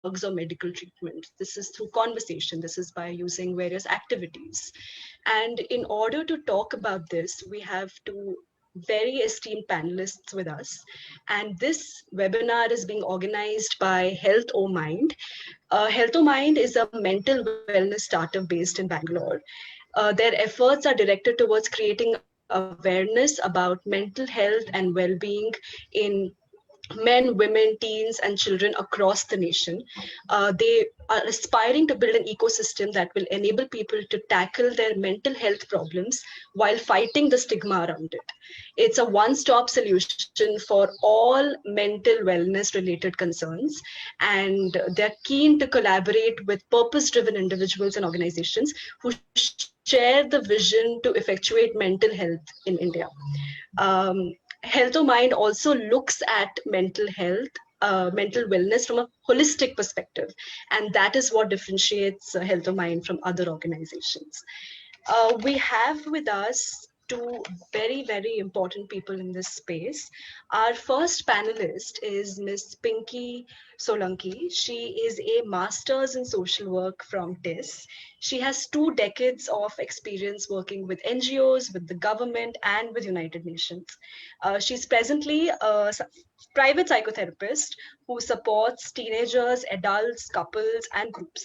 drugs or medical treatment. This is through conversation. This is by using various activities. And in order to talk about this, we have two very esteemed panelists with us. And this webinar is being organized by Health O Mind. Health O Mind is a mental wellness startup based in Bangalore. Their efforts are directed towards creating awareness about mental health and well-being in men, women, teens, and children across the nation. They are aspiring to build an ecosystem that will enable people to tackle their mental health problems while fighting the stigma around it. It's a one-stop solution for all mental wellness related concerns, and they're keen to collaborate with purpose-driven individuals and organizations who share the vision to effectuate mental health in India. Um, Health of Mind also looks at mental wellness from a holistic perspective, and that is what differentiates Health of Mind from other organizations. We have with us two very, very important people in this space. Our first panelist is Ms. Pinki Solanki. She is a master's in social work from TIS. She has 2 decades of experience working with NGOs, with the government, and with United Nations. She's presently a private psychotherapist who supports teenagers, adults, couples, and groups.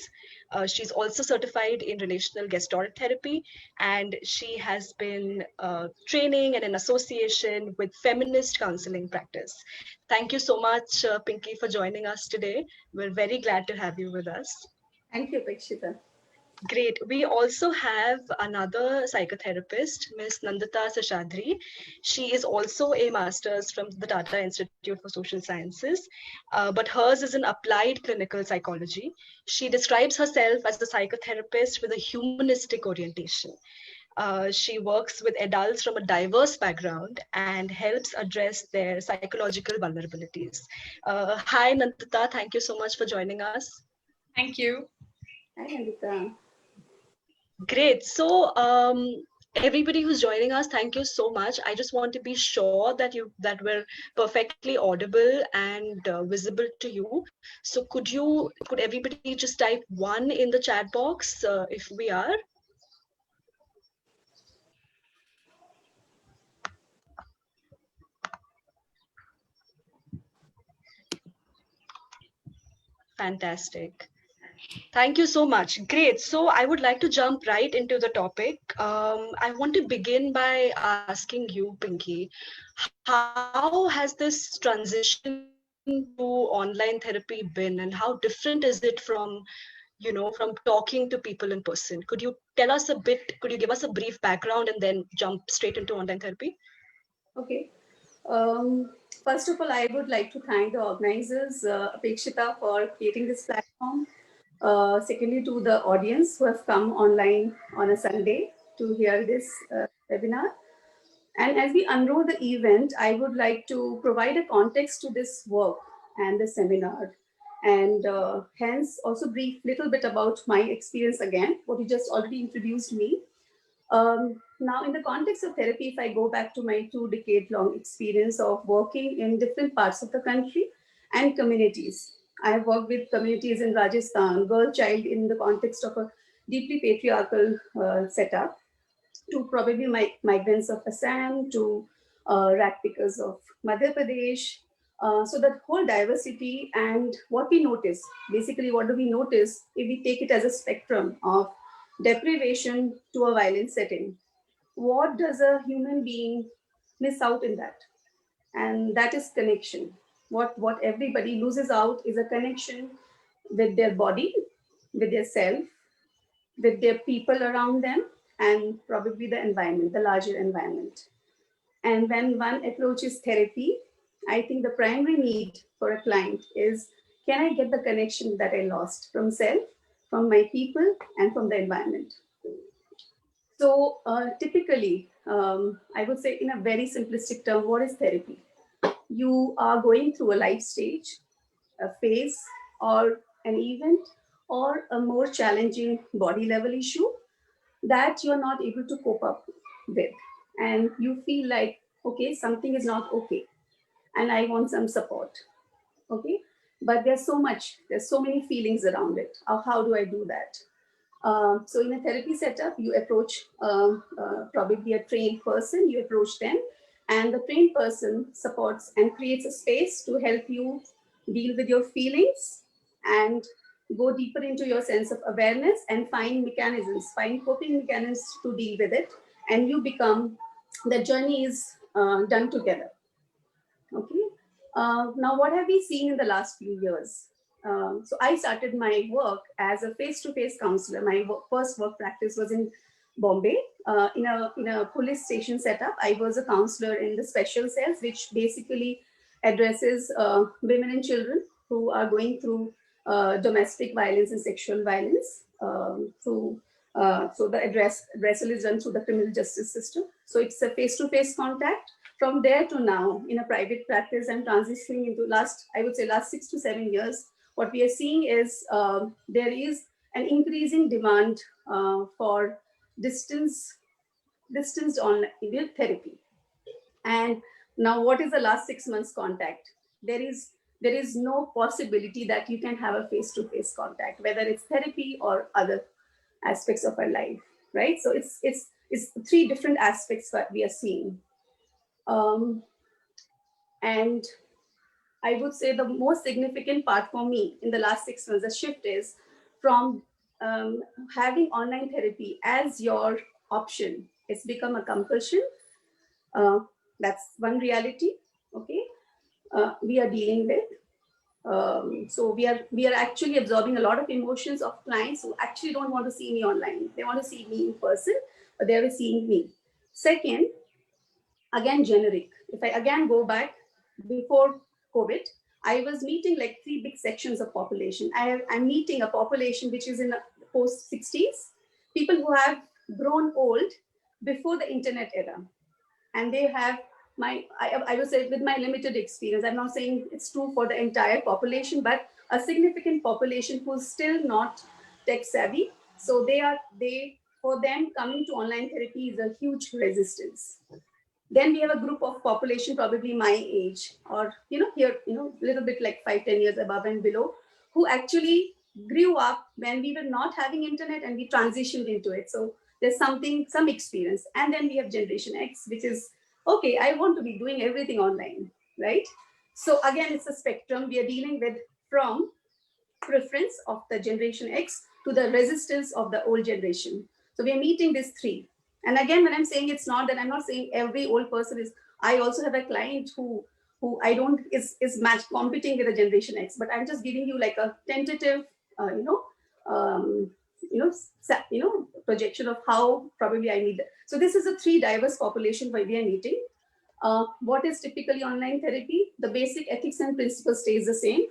She's also certified in relational gestalt therapy, and she has been training and in association with feminist counseling practice. Thank you so much, Pinki, for joining us today. We're very glad to have you with us. Thank you, Apekshita. Great. We also have another psychotherapist, Ms. Nandita Seshadri. She is also a master's from the Tata Institute for Social Sciences, but hers is in applied clinical psychology. She describes herself as a psychotherapist with a humanistic orientation. She works with adults from a diverse background and helps address their psychological vulnerabilities. Hi, Nandita. Thank you so much for joining us. Thank you. Hi, Nandita. Great. So, everybody who's joining us, thank you so much. I just want to be sure that we're perfectly audible and visible to you. So, could everybody just type 1 in the chat box if we are? Fantastic. Thank you so much. Great. So I would like to jump right into the topic. I want to begin by asking you, Pinki, how has this transition to online therapy been, and how different is it from talking to people in person? Could you tell us a bit, could you give us a brief background and then jump straight into online therapy? Okay. First of all, I would like to thank the organizers, Apekshita, for creating this platform. Secondly, to the audience who have come online on a Sunday to hear this webinar. And as we unroll the event, I would like to provide a context to this work and the seminar, and hence also brief little bit about my experience again, what you just already introduced me. Now, in the context of therapy, if I go back to my 2-decade-long experience of working in different parts of the country and communities, I have worked with communities in Rajasthan, girl child in the context of a deeply patriarchal setup, to probably migrants of Assam, to rat pickers of Madhya Pradesh. So that whole diversity, and what we notice, basically what do we notice if we take it as a spectrum of deprivation to a violent setting? What does a human being miss out in that? And that is connection. What everybody loses out is a connection with their body, with their self, with their people around them, and probably the environment, the larger environment. And when one approaches therapy, I think the primary need for a client is, can I get the connection that I lost from self, from my people, and from the environment? So typically, I would say in a very simplistic term, what is therapy? You are going through a life stage, a phase, or an event, or a more challenging body level issue that you are not able to cope up with. And you feel like, okay, something is not okay, and I want some support. Okay. but there's so many feelings around it. How do I do that? So in a therapy setup, you approach probably a trained person, you approach them, and the trained person supports and creates a space to help you deal with your feelings and go deeper into your sense of awareness and find coping mechanisms to deal with it. And you become, the journey is done together. Okay. Now, what have we seen in the last few years? So I started my work as a face-to-face counselor. My first work practice was in Bombay, in a police station setup. I was a counselor in the special cells, which basically addresses women and children who are going through domestic violence and sexual violence. So the addressal is done through the criminal justice system. So it's a face-to-face contact. From there to now, in a private practice, I'm transitioning into last 6 to 7 years. What we are seeing is there is an increasing demand for distanced online therapy. And now, what is the last 6 months contact? There is no possibility that you can have a face-to-face contact, whether it's therapy or other aspects of our life, right? So it's three different aspects that we are seeing. And I would say the most significant part for me in the last 6 months, the shift is from having online therapy as your option. It's become a compulsion. That's one reality. Okay, we are dealing with. So we are actually absorbing a lot of emotions of clients who actually don't want to see me online. They want to see me in person, but they're seeing me. Second, again generic. If I again go back before COVID, I was meeting like three big sections of population. I'm meeting a population which is in the post 60s, people who have grown old before the internet era, and they have I would say with my limited experience. I'm not saying it's true for the entire population, but a significant population who's still not tech savvy. So they for them coming to online therapy is a huge resistance. Then we have a group of population probably my age, or here a little bit like 5-10 years above and below, who actually grew up when we were not having internet and we transitioned into it. So there's some experience. And then we have generation X, which is okay, I want to be doing everything online, right? So again, it's a spectrum we are dealing with, from preference of the generation X to the resistance of the old generation. So we are meeting these three. And again, when I'm saying it's not that I'm not saying every old person is. I also have a client who I don't is match competing with a generation X, but I'm just giving you like a tentative, um, projection of how probably I need that. So this is a three diverse population where we are meeting. What is typically online therapy? The basic ethics and principles stays the same.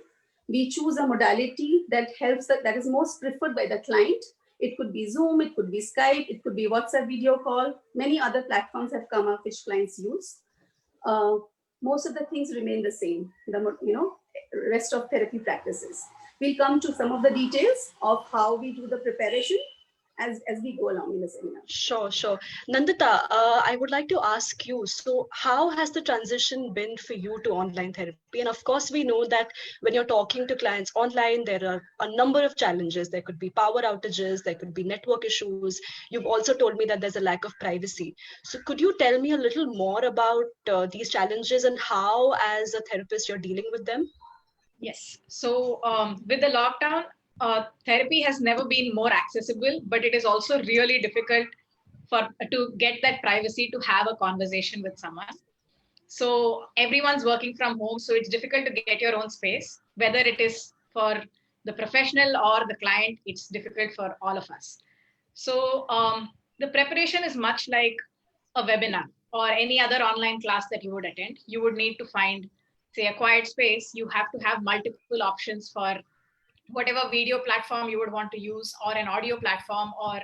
We choose a modality that that is most preferred by the client. It could be Zoom, it could be Skype, it could be WhatsApp video call. Many other platforms have come up which clients use. Most of the things remain the same. The rest of therapy practices. We'll come to some of the details of how we do the preparation as we go along in the seminar. Sure. Nandita, I would like to ask you, so how has the transition been for you to online therapy? And of course, we know that when you're talking to clients online, there are a number of challenges. There could be power outages, there could be network issues. You've also told me that there's a lack of privacy. So could you tell me a little more about these challenges and how, as a therapist, you're dealing with them? Yes. So with the lockdown, therapy has never been more accessible, but it is also really difficult to get that privacy to have a conversation with someone. So everyone's working from home, so it's difficult to get your own space, whether it is for the professional or the client. It's difficult for all of us. So the preparation is much like a webinar or any other online class that you would attend. You would need to find, say, a quiet space. You have to have multiple options for whatever video platform you would want to use, or an audio platform, or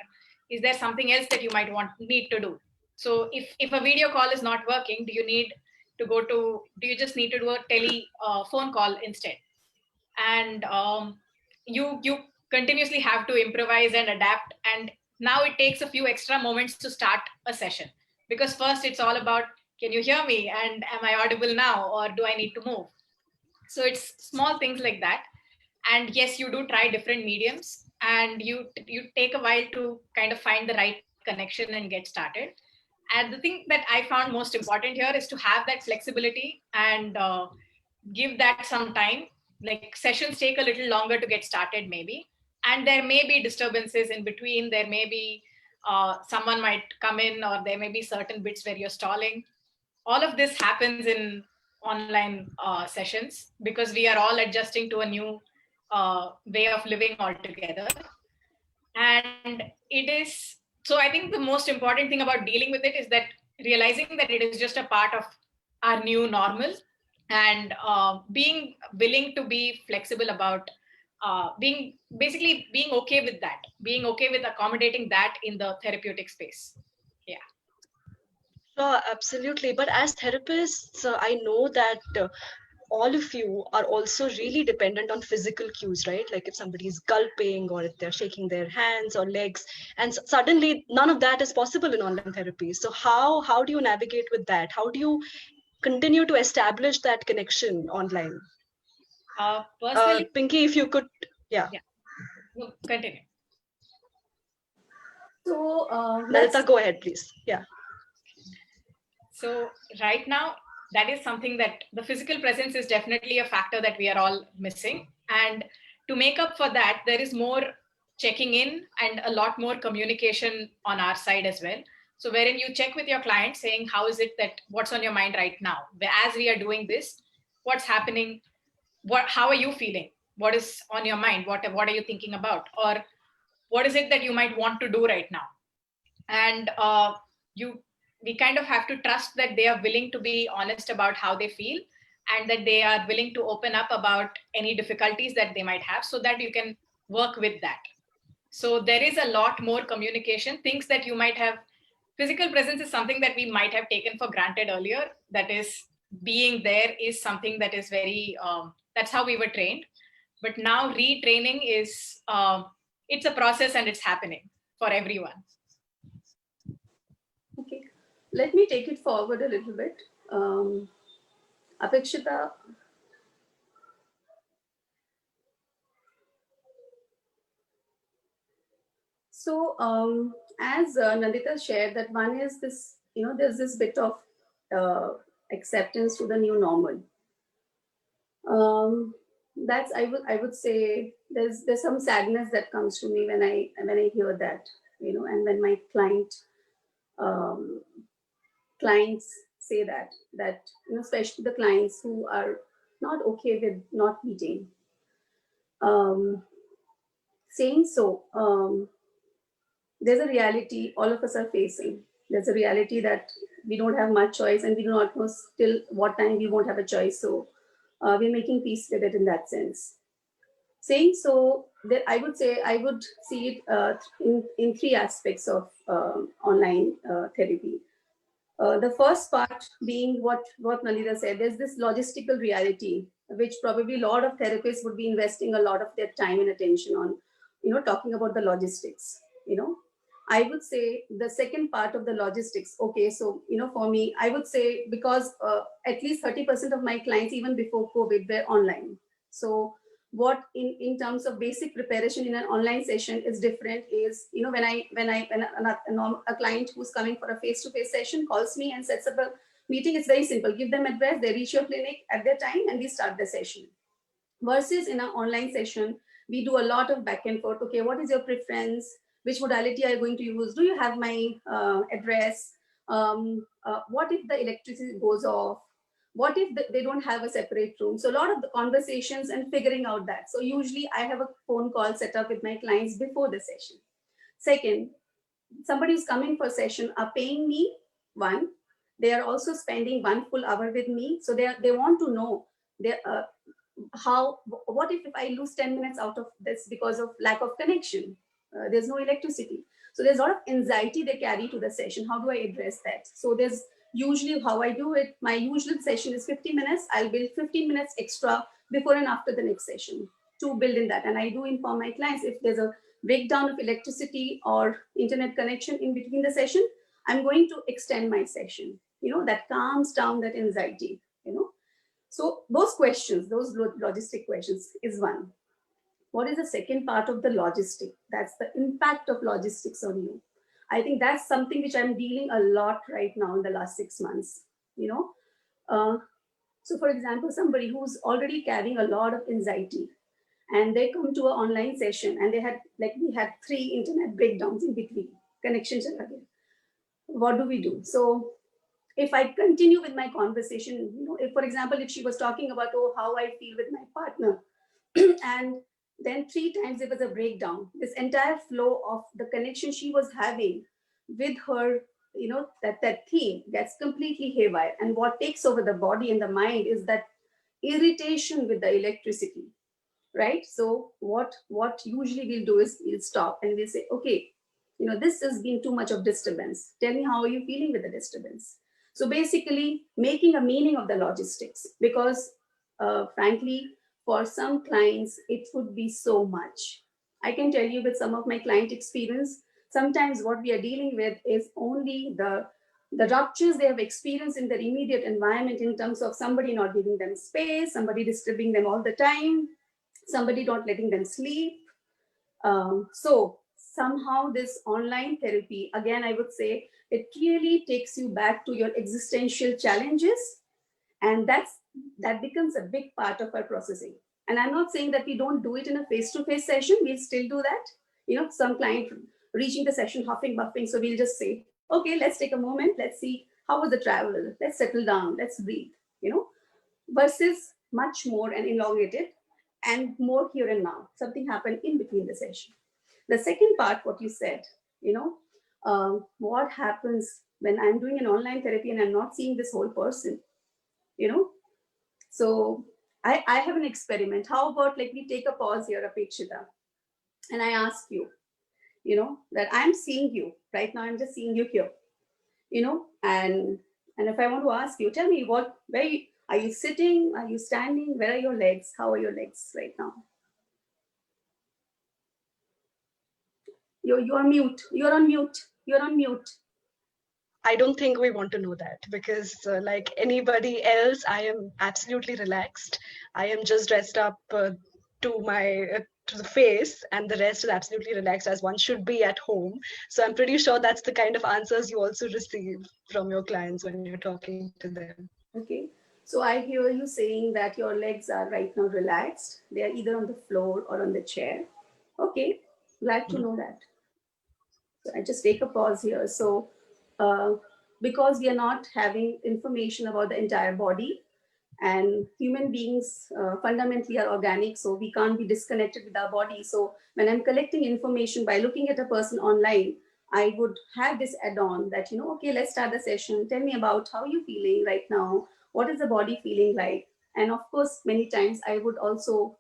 is there something else that you might need to do? So if a video call is not working, do you just need to do a phone call instead? And you continuously have to improvise and adapt. And now it takes a few extra moments to start a session, because first it's all about, can you hear me, and am I audible now, or do I need to move? So it's small things like that. And yes, you do try different mediums, and you take a while to kind of find the right connection and get started. And the thing that I found most important here is to have that flexibility and give that some time. Like sessions take a little longer to get started, maybe, and there may be disturbances in between. There may be someone might come in, or there may be certain bits where you're stalling. All of this happens in online sessions because we are all adjusting to a new way of living altogether. And it is, so I think the most important thing about dealing with it is that realizing that it is just a part of our new normal, and being willing to be flexible about being basically being okay with that, being okay with accommodating that in the therapeutic space. Yeah. Sure, absolutely. But as therapists, I know that all of you are also really dependent on physical cues, right? Like if somebody is gulping or if they're shaking their hands or legs, and suddenly none of that is possible in online therapy. So how do you navigate with that? How do you continue to establish that connection online? Personally, Pinki, if you could, yeah. yeah, no, continue. So Nandita, go ahead, please. Yeah. So right now, that is something that the physical presence is definitely a factor that we are all missing. And to make up for that, there is more checking in and a lot more communication on our side as well. So wherein you check with your client saying, how is it that, what's on your mind right now? As we are doing this, what's happening? How are you feeling? What is on your mind? What are you thinking about? Or what is it that you might want to do right now? And we kind of have to trust that they are willing to be honest about how they feel, and that they are willing to open up about any difficulties that they might have, so that you can work with that. So there is a lot more communication, things that you might have. Physical presence is something that we might have taken for granted earlier. That is, being there is something that is very that's how we were trained. But now retraining is it's a process, and it's happening for everyone. okay, let me take it forward a little bit. Apekshita, so as Nandita shared, that one is this, there's this bit of acceptance to the new normal. That's, I would say there's some sadness that comes to me when I hear that, and when my clients say that, especially the clients who are not okay with not meeting. Saying so, there's a reality all of us are facing. There's a reality that we don't have much choice, and we do not know till what time we won't have a choice. So we're making peace with it in that sense. Saying so, that I would say I would see it in three aspects of online therapy. The first part being what Nandita said, there's this logistical reality, which probably a lot of therapists would be investing a lot of their time and attention on, talking about the logistics. I would say the second part of the logistics. Okay, so for me, I would say, because at least 30% of my clients, even before COVID, were online. So what in terms of basic preparation in an online session is different is, when a client who's coming for a face-to-face session calls me and sets up a meeting, it's very simple. Give them address, they reach your clinic at their time, and we start the session. Versus in an online session, we do a lot of back and forth. Okay, what is your preference? Which modality are you going to use? Do you have my address? What if the electricity goes off? What if they don't have a separate room? So a lot of the conversations and figuring out that. So usually I have a phone call set up with my clients before the session. Second, somebody who's coming for session are paying me. One, they are also spending 1 full hour with me. So they want to know what if I lose 10 minutes out of this because of lack of connection? There's no electricity. So there's a lot of anxiety they carry to the session. How do I address that? So there's usually how I do it. My usual session is 50 minutes. I'll build 15 minutes extra before and after the next session to build in that. And I do inform my clients if there's a breakdown of electricity or internet connection in between the session, I'm going to extend my session. That calms down that anxiety. So those questions, those logistic questions is one. What is the second part of the logistic? That's the impact of logistics on you. I think that's something which I'm dealing a lot right now in the last 6 months. Uh, so for example, somebody who's already carrying a lot of anxiety, and they come to an online session, and we had 3 internet breakdowns in between, connections. What do we do? So if I continue with my conversation, if for example, if she was talking about, oh, how I feel with my partner, and then 3 times there was a breakdown, this entire flow of the connection she was having with her, that theme gets completely haywire. And what takes over the body and the mind is that irritation with the electricity, right? So what usually we'll do is we'll stop and we'll say, okay, this has been too much of disturbance. Tell me, how are you feeling with the disturbance? So basically making a meaning of the logistics, because frankly, for some clients, it would be so much. I can tell you with some of my client experience, sometimes what we are dealing with is only the ruptures they have experienced in their immediate environment, in terms of somebody not giving them space, somebody disturbing them all the time, somebody not letting them sleep. So somehow this online therapy, again, I would say it really takes you back to your existential challenges. And that becomes a big part of our processing. And I'm not saying that we don't do it in a face-to-face session. We'll still do that. Some client reaching the session huffing, buffing. So we'll just say, okay, let's take a moment. Let's see how was the travel. Let's settle down. Let's breathe, versus much more and elongated and more here and now. Something happened in between the session. The second part, what you said, what happens when I'm doing an online therapy and I'm not seeing this whole person, So I have an experiment. How about like we take a pause here, Apekshita, and I ask you, that I'm seeing you right now. I'm just seeing you here, and if I want to ask you, tell me are you sitting? Are you standing? Where are your legs? How are your legs right now? You're mute. You're on mute. You're on mute. I don't think we want to know that, because like anybody else, I am absolutely relaxed. I am just dressed up to the face, and the rest is absolutely relaxed, as one should be at home. So I'm pretty sure that's the kind of answers you also receive from your clients when you're talking to them. Okay. So I hear you saying that your legs are right now relaxed. They are either on the floor or on the chair. Okay. Glad to know that. So I just take a pause here. So because we are not having information about the entire body, and human beings fundamentally are organic, so we can't be disconnected with our body. So when I'm collecting information by looking at a person online, I would have this add-on that, okay, let's start the session. Tell me about how you're feeling right now. What is the body feeling like? And of course, many times I would also,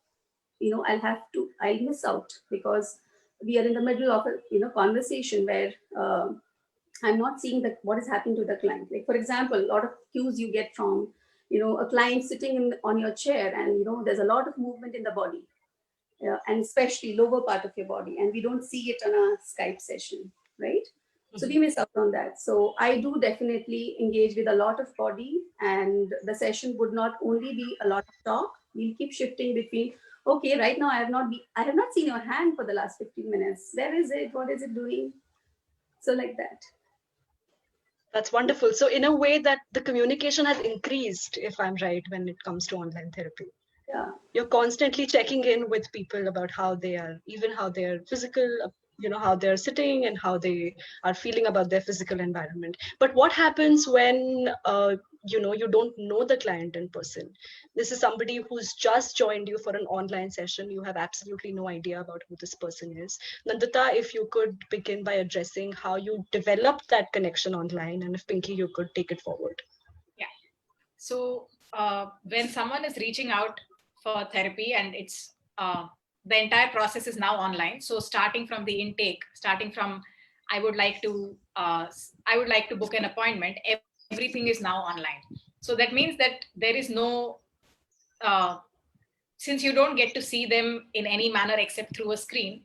I'll miss out, because we are in the middle of a, conversation where I'm not seeing what is happening to the client. Like, for example, a lot of cues you get from, a client sitting on your chair, and, there's a lot of movement in the body, and especially lower part of your body. And we don't see it on a Skype session, right? So we miss out on that. So I do definitely engage with a lot of body, and the session would not only be a lot of talk. We'll keep shifting between, okay, right now I have not seen your hand for the last 15 minutes. Where is it? What is it doing? So like that. That's wonderful. So in a way that the communication has increased, if I'm right, when it comes to online therapy. Yeah. You're constantly checking in with people about how they are, even how they're physical, how they're sitting and how they are feeling about their physical environment. But what happens when, you don't know the client in person? This is somebody who's just joined you for an online session. You have absolutely no idea about who this person is. Nandita, if you could begin by addressing how you developed that connection online, and if Pinki, you could take it forward. Yeah. So when someone is reaching out for therapy, and it's the entire process is now online. So starting from the intake, starting from I would like to book an appointment, everything is now online. So that means that there is no since you don't get to see them in any manner except through a screen,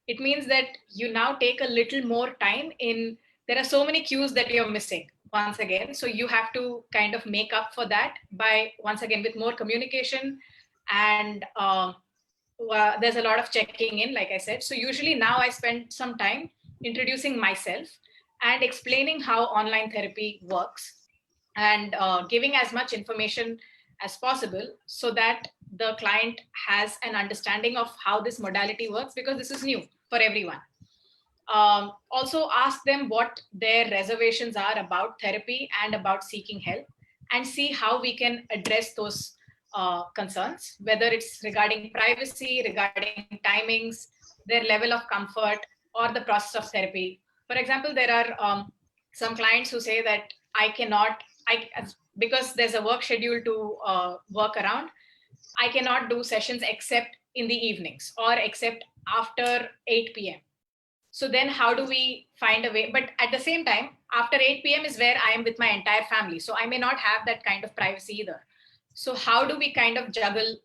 it means that you now take a little more time in, there are so many cues that you're missing. once again. So you have to kind of make up for that by, once again, with more communication, and there's a lot of checking in, like I said. So usually now I spend some time introducing myself and explaining how online therapy works, and giving as much information as possible so that the client has an understanding of how this modality works, because this is new for everyone. Also ask them what their reservations are about therapy and about seeking help, and see how we can address those concerns, whether it's regarding privacy, regarding timings, their level of comfort, or the process of therapy. For example, there are some clients who say that because there's a work schedule to work around, I cannot do sessions except in the evenings or except after 8 p.m. So then how do we find a way? But at the same time, after 8 p.m. is where I am with my entire family. So I may not have that kind of privacy either. So how do we kind of juggle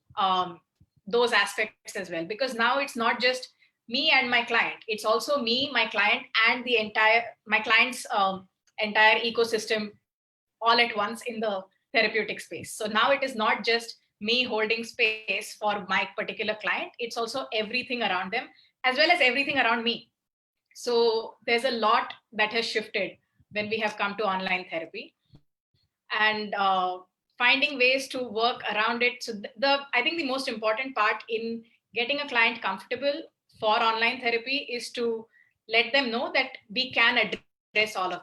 those aspects as well? Because now it's not just me and my client. It's also me, my client, and my client's entire ecosystem all at once in the therapeutic space. So now it is not just me holding space for my particular client. It's also everything around them as well as everything around me. So there's a lot that has shifted when we have come to online therapy, and finding ways to work around it. So I think the most important part in getting a client comfortable for online therapy is to let them know that we can address all of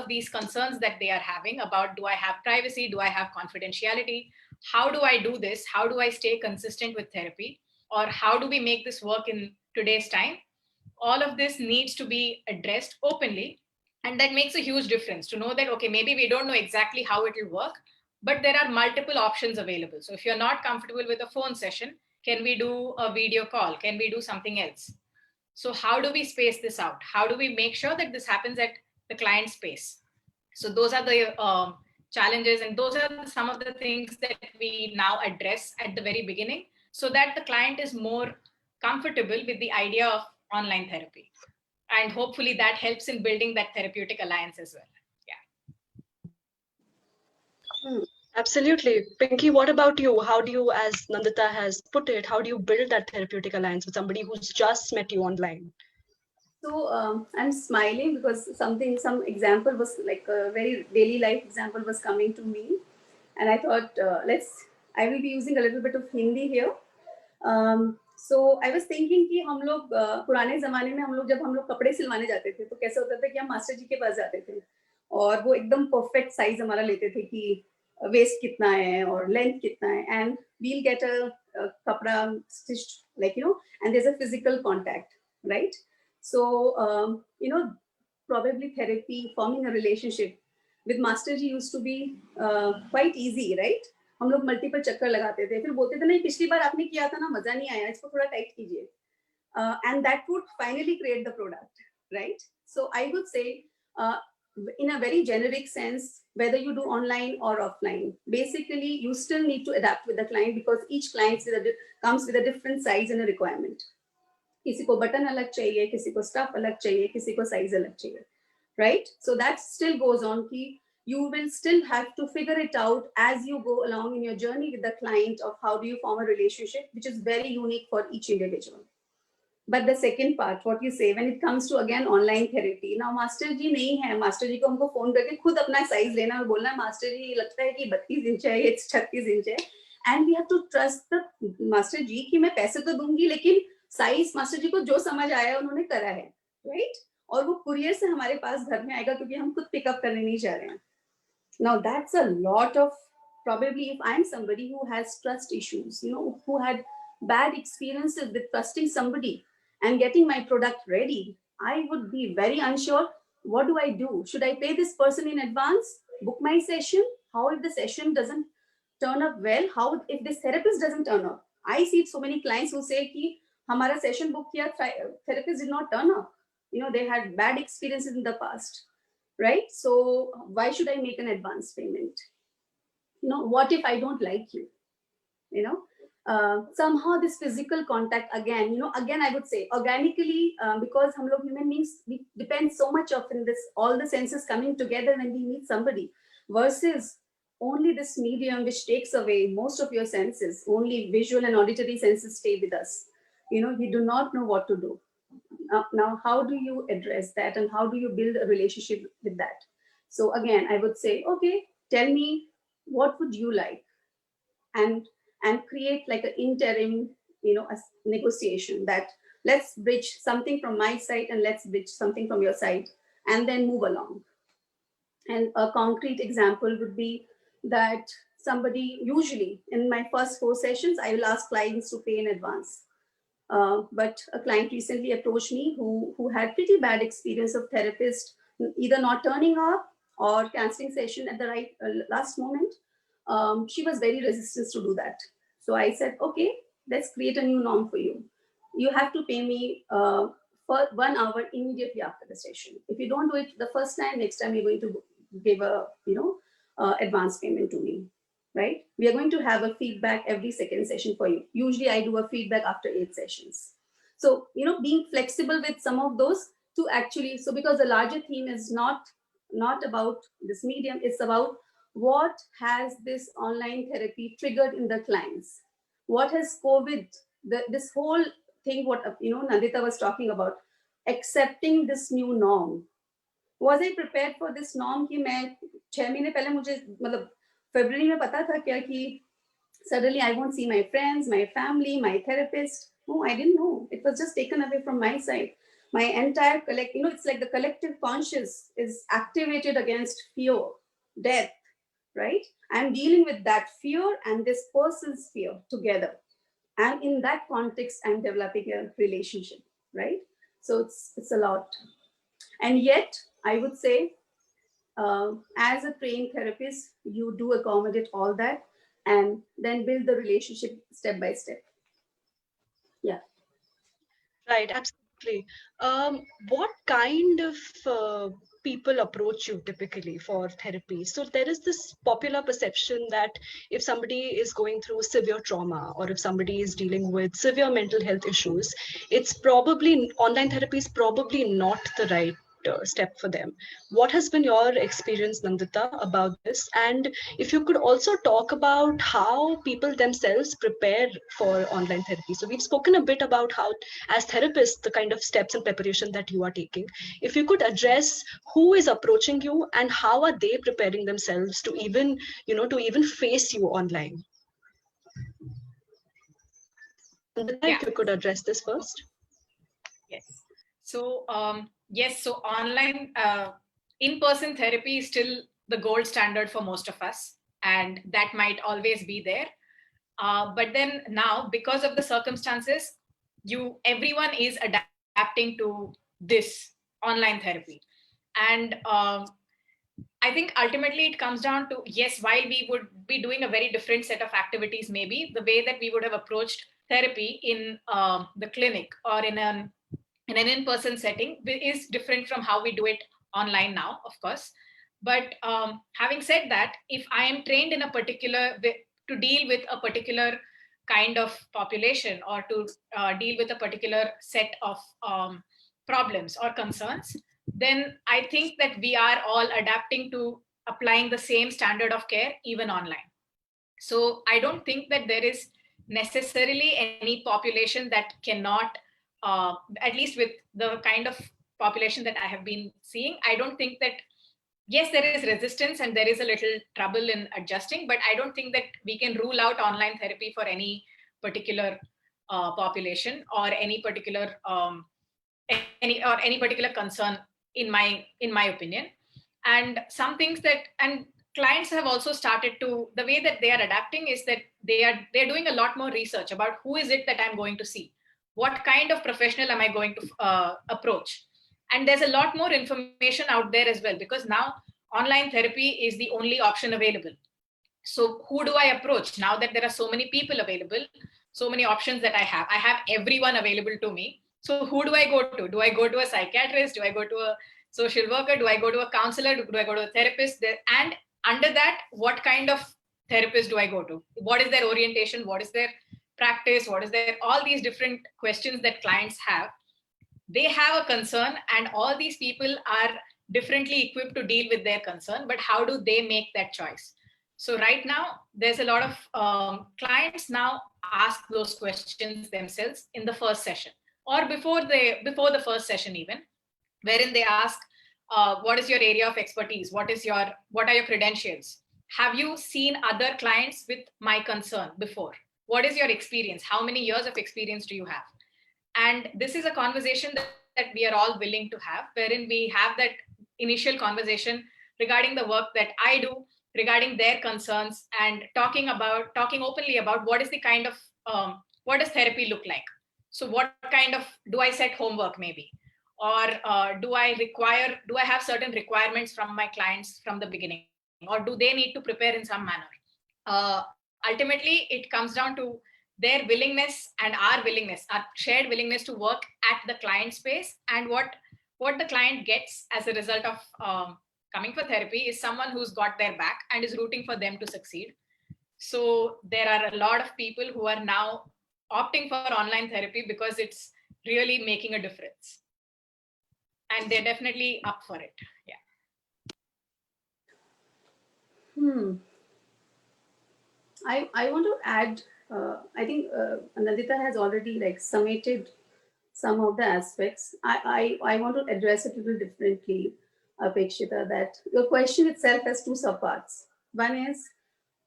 these concerns that they are having about, do I have privacy? Do I have confidentiality? How do I do this? How do I stay consistent with therapy? Or how do we make this work in today's time? All of this needs to be addressed openly, and that makes a huge difference to know that, okay, maybe we don't know exactly how it will work, but there are multiple options available. So if you're not comfortable with a phone session, can we do a video call? Can we do something else? So how do we space this out? How do we make sure that this happens at the client space? So those are the challenges, and those are some of the things that we now address at the very beginning, so that the client is more comfortable with the idea of online therapy. And hopefully that helps in building that therapeutic alliance as well. Absolutely. Pinky, what about you? How do you, as Nandita has put it, how do you build that therapeutic alliance with somebody who's just met you online? So I'm smiling because some example was like a very daily life example was coming to me, and I thought I will be using a little bit of Hindi here. So I was thinking कि हम लोग पुराने ज़माने में जब हम लोग कपड़े सिलवाने जाते थे तो कैसा होता था कि हम मास्टर जी के पास जाते थे और वो एकदम परफेक्ट साइज हमारा लेते थे कि वेस्ट कितना है और लेंथ कितना है, एंड वील गेट अ कपड़ा stitched like and there's a physical contact, right? So probably therapy, forming a relationship with master ji used to be quite easy, right? हम लोग मल्टीपल चक्कर लगाते थे, फिर बोलते थे नहीं पिछली बार आपने किया था ना, मजा नहीं आया, इसको थोड़ा टाइट कीजिए, and that would finally create the product, right? So I would say in a very generic sense, whether you do online or offline, basically you still need to adapt with the client, because each client comes with a different size and a requirement. किसी को button अलग चाहिए, किसी को stuff अलग चाहिए, किसी को साइज अलग चाहिए, right? So that still goes on कि you will still have to figure it out as you go along in your journey with the client of how do you form a relationship, which is very unique for each individual. But the second part, what you say, when it comes to again online therapy, now master ji nahi hai, master ji को हमको phone करके खुद अपना size लेना और बोलना master जी लगता है कि 32 इंच है, ये 36 इंच है, and we have to trust the master ji कि मैं पैसे तो दूंगी लेकिन साइज मास्टर जी को जो समझ आया उन्होंने करा है, राइट? और वो कुरियर से हमारे पास घर में आएगा क्योंकि हम खुद पिकअप करने नहीं जा रहे हैं. Now that's a lot of, probably if I'm somebody who has trust issues, who had bad experiences with trusting somebody and getting my product ready, I would be very unsure. What do I do? Should I pay this person in advance, book my session? How if the session doesn't turn up well? How if this therapist doesn't turn up? I see so many clients who say कि हमारा session book किया, therapist did not turn up. They had bad experiences in the past. Right? So why should I make an advance payment? What if I don't like you? somehow this physical contact again, again I would say organically, because hum log human beings, we depend so much of in this, all the senses coming together when we meet somebody, versus only this medium which takes away most of your senses. Only visual and auditory senses stay with us. You do not know what to do. Now how do you address that, and how do you build a relationship with that? So again, I would say, okay, tell me what would you like, and create like an interim, a negotiation, that let's bridge something from my side and let's bridge something from your side, and then move along. And a concrete example would be that somebody, usually in my first 4 sessions, I will ask clients to pay in advance. But a client recently approached me who had pretty bad experience of therapist either not turning up or canceling session at the right last moment. She was very resistant to do that. So I said, okay, let's create a new norm for you. You have to pay me for 1 hour immediately after the session. If you don't do it the first time, next time you're going to give a advance payment to me, right? We are going to have a feedback every second session for you. Usually I do a feedback after 8 sessions. So, being flexible with some of those to actually, so because the larger theme is not about this medium, it's about what has this online therapy triggered in the clients? What has COVID, this whole thing, what, Nandita was talking about, accepting this new norm. Was I prepared for this norm कि मैं 6 महीने पहले मुझे मतलब February में पता था क्या कि suddenly I won't see my friends, my family, my therapist? No, I didn't know. It was just taken away from my side. My entire it's like the collective conscious is activated against fear, death, right? I'm dealing with that fear and this person's fear together. And in that context, I'm developing a relationship, right? So it's a lot. And yet, I would say, as a trained therapist, you do accommodate all that and then build the relationship step by step. Yeah. Right, absolutely. What kind of people approach you typically for therapy? So there is this popular perception that if somebody is going through severe trauma, or if somebody is dealing with severe mental health issues, it's probably, online therapy is probably not the right step for them. What has been your experience, Nandita, about this? And if you could also talk about how people themselves prepare for online therapy. So we've spoken a bit about how, as therapists, the kind of steps and preparation that you are taking. If you could address who is approaching you and how are they preparing themselves to even face you online. Nandita, if you could address this first. Yes. So yes, so online in-person therapy is still the gold standard for most of us, and that might always be there. But then now, because of the circumstances, everyone is adapting to this online therapy. And I think ultimately it comes down to, yes, while we would be doing a very different set of activities, maybe the way that we would have approached therapy in the clinic or in an in-person setting is different from how we do it online now, of course. But having said that, if I am trained in a particular way to deal with a particular kind of population, or to deal with a particular set of problems or concerns, then I think that we are all adapting to applying the same standard of care even online. So I don't think that there is necessarily any population that cannot, at least with the kind of population that I have been seeing, I don't think that, yes, there is resistance and there is a little trouble in adjusting, but I don't think that we can rule out online therapy for any particular population or any particular any particular concern, in my opinion. And some things that, and clients have also started to, the way that they are adapting is that they're doing a lot more research about who is it that I'm going to see, what kind of professional am I going to approach. And there's a lot more information out there as well, because now online therapy is the only option available. So who do I approach now that there are so many people available, so many options that I have everyone available to me? So who do I go to? Do I go to a psychiatrist? Do I go to a social worker? Do I go to a counselor? Do I go to a therapist? And under that, what kind of therapist do I go to? What is their orientation? What is their practice, what is their, all these different questions that clients have. They have a concern, and all these people are differently equipped to deal with their concern, but how do they make that choice? So right now, there's a lot of clients now ask those questions themselves in the first session, or before the first session even, wherein they ask, what is your area of expertise? What are your credentials? Have you seen other clients with my concern before? What is your experience? How many years of experience do you have? And this is a conversation that we are all willing to have, wherein we have that initial conversation regarding the work that I do, regarding their concerns, and talking openly about what is the kind of what does therapy look like. So what kind of, do I set homework maybe, or do I have certain requirements from my clients from the beginning, or do they need to prepare in some manner? Ultimately, it comes down to their willingness and our shared willingness to work at the client space. And what the client gets as a result of coming for therapy is someone who's got their back and is rooting for them to succeed. So there are a lot of people who are now opting for online therapy because it's really making a difference, and they're definitely up for it. Yeah. I want to add, I think Nandita has already like summated some of the aspects. I want to address it a little differently, Apekshita, that your question itself has two subparts. One is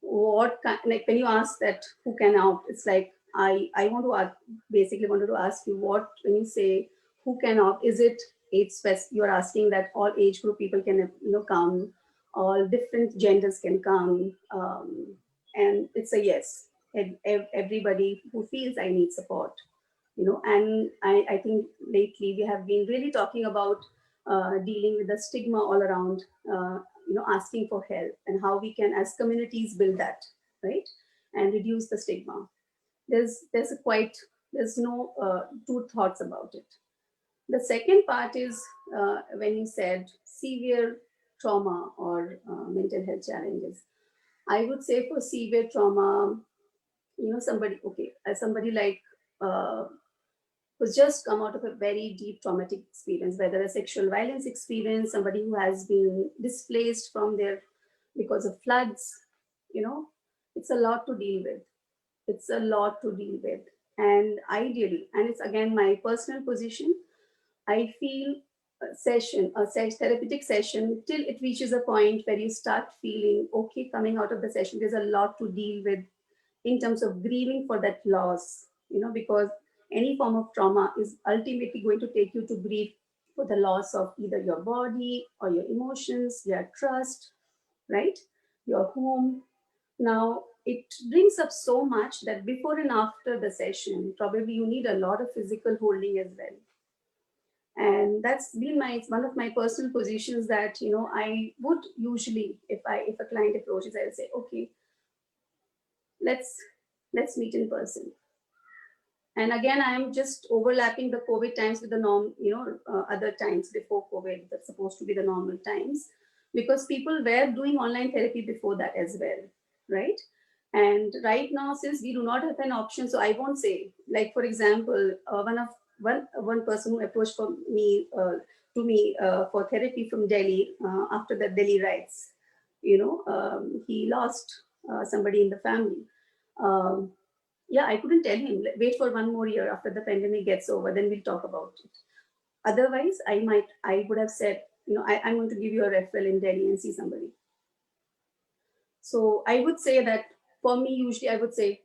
what kind, like when you ask that who can opt, it's like I want to ask, basically wanted to ask you what, when you say who can opt, is it age specific? You're asking that all age group people can come, all different genders can come, and it's a yes. Everybody who feels I need support, and I think lately we have been really talking about dealing with the stigma all around, asking for help, and how we can as communities build that, right, and reduce the stigma. There's no two thoughts about it. The second part is when you said severe trauma or mental health challenges. I would say for severe trauma, somebody like who's just come out of a very deep traumatic experience, whether a sexual violence experience, somebody who has been displaced from their, because of floods, it's a lot to deal with. It's a lot to deal with. And ideally, and it's again my personal position, I feel a therapeutic session, till it reaches a point where you start feeling okay coming out of the session, there's a lot to deal with in terms of grieving for that loss, because any form of trauma is ultimately going to take you to grieve for the loss of either your body or your emotions, your trust, right? Your home. Now, it brings up so much that before and after the session, probably you need a lot of physical holding as well. And that's been one of my personal positions that, I would usually, if a client approaches, I'll say, okay, let's meet in person. And again, I am just overlapping the COVID times with the other times before COVID that's supposed to be the normal times, because people were doing online therapy before that as well, right? And right now, since we do not have an option, so I won't say, like for example, one person who approached to me for therapy from Delhi after the Delhi riots, he lost somebody in the family. Yeah, I couldn't tell him, wait for one more year after the pandemic gets over, then we'll talk about it. Otherwise, I would have said, I'm going to give you a referral in Delhi and see somebody. So I would say that for me, usually I would say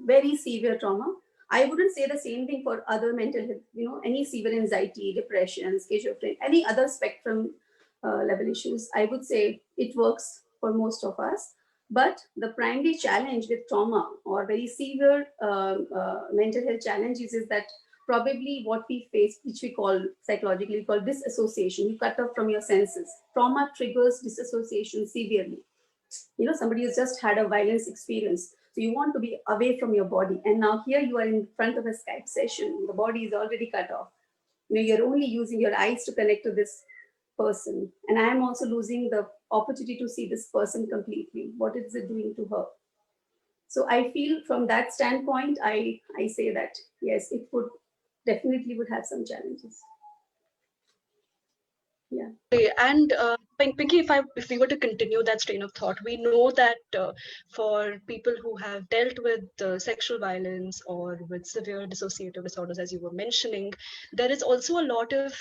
very severe trauma. I wouldn't say the same thing for other mental health, any severe anxiety, depression, schizophrenia, any other spectrum level issues. I would say it works for most of us. But the primary challenge with trauma or very severe mental health challenges is that probably what we face, which we call psychologically called disassociation. You cut off from your senses. Trauma triggers disassociation severely. Somebody has just had a violence experience. So you want to be away from your body. And now here you are in front of a Skype session. The body is already cut off. You're only using your eyes to connect to this person. And I am also losing the opportunity to see this person completely. What is it doing to her? So I feel from that standpoint, I say that yes, it would definitely would have some challenges. Yeah. Okay, and Pinky, if we were to continue that train of thought, we know that for people who have dealt with sexual violence or with severe dissociative disorders, as you were mentioning, there is also a lot of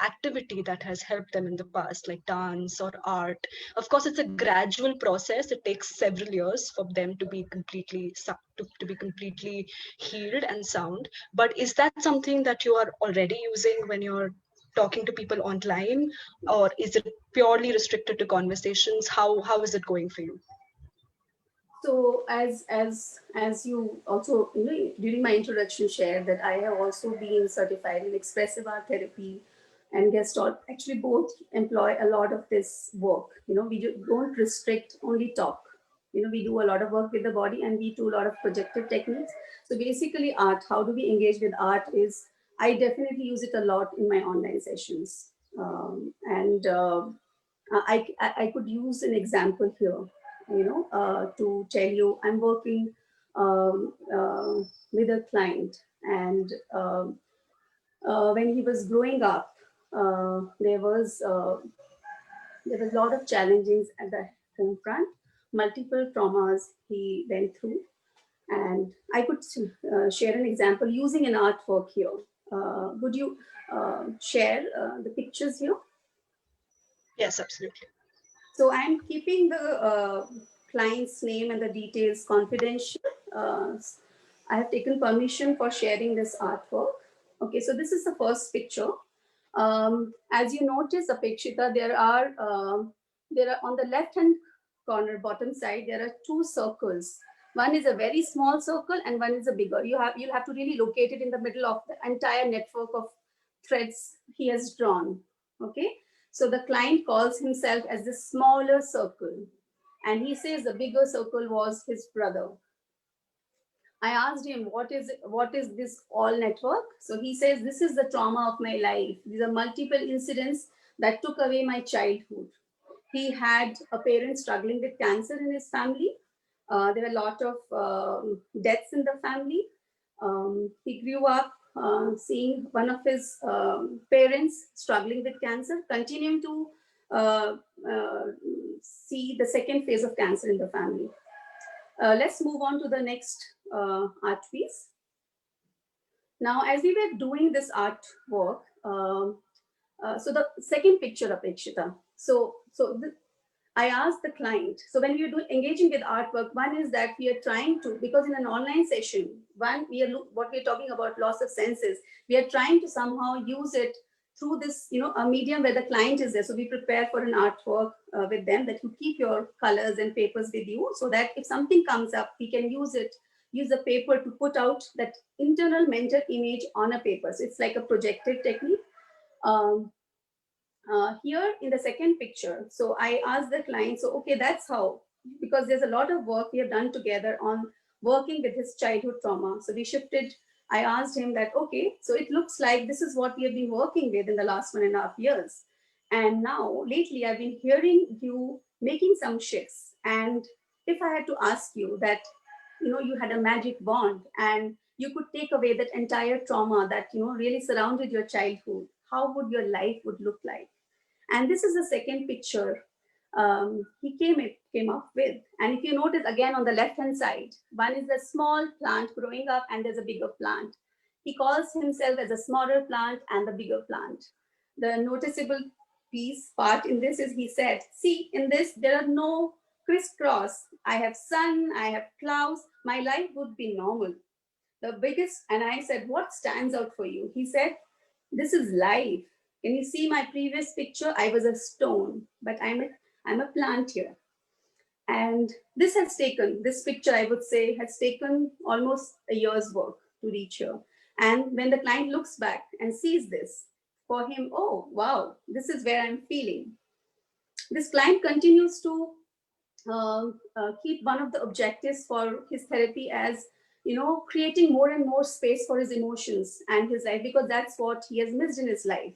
activity that has helped them in the past, like dance or art. Of course, it's a gradual process. It takes several years for them to be to be completely healed and sound. But is that something that you are already using when you're talking to people online, or is it purely restricted to conversations? How is it going for you? So as you also, you know, during my introduction shared that I have also been certified in expressive art therapy and Gestalt. Actually, both employ a lot of this work. You know, we don't restrict only talk. You know, we do a lot of work with the body and we do a lot of projective techniques. So basically, art. How do we engage with art? Is I definitely use it a lot in my online sessions, and I could use an example here, you know, to tell you I'm working with a client, and when he was growing up, there was a lot of challenges at the home front, multiple traumas he went through, and I could share an example using an artwork here. Would you share the pictures here? Yes, absolutely. So I'm keeping the client's name and the details confidential. I have taken permission for sharing this artwork. Okay, so this is the first picture. As you notice, Apekshita, there are on the left hand corner, bottom side, there are two circles. One is a very small circle and one is a bigger. You'll have to really locate it in the middle of the entire network of threads he has drawn. Okay, so the client calls himself as the smaller circle, and he says the bigger circle was his brother. I asked him, what is this all network? So he says, this is the trauma of my life. These are multiple incidents that took away my childhood. He had a parent struggling with cancer in his family. There were a lot of deaths in the family. He grew up seeing one of his parents struggling with cancer, continuing to uh, uh, see the second phase of cancer in the family. Let's move on to the next art piece. Now, as we were doing this artwork, so the second picture, Apekshita. I asked the client. So when we are engaging with artwork, one is that we are trying to, because in an online session, what we are talking about loss of senses, we are trying to somehow use it through this, you know, a medium where the client is there. So we prepare for an artwork with them, that you keep your colors and papers with you, so that if something comes up, we can use the paper to put out that internal mental image on a paper. So it's like a projective technique. Here in the second picture, so I asked the client, so okay, that's how, because there's a lot of work we have done together on working with his childhood trauma. So we shifted, I asked him that, okay, so it looks like this is what we have been working with in the last 1.5 years. And now lately I've been hearing you making some shifts. And if I had to ask you that, you know, you had a magic wand and you could take away that entire trauma that, you know, really surrounded your childhood, how would your life would look like? And this is the second picture he came up with. And if you notice again on the left-hand side, one is a small plant growing up and there's a bigger plant. He calls himself as a smaller plant and the bigger plant. The noticeable part in this is he said, see, in this, there are no crisscross. I have sun, I have clouds. My life would be normal. The biggest, and I said, what stands out for you? He said, this is life. Can you see my previous picture? I was a stone, but I'm a plant here. And this picture, I would say, has taken almost a year's work to reach here. And when the client looks back and sees this, for him, oh, wow, this is where I'm feeling. This client continues to keep one of the objectives for his therapy as, you know, creating more and more space for his emotions and his life, because that's what he has missed in his life.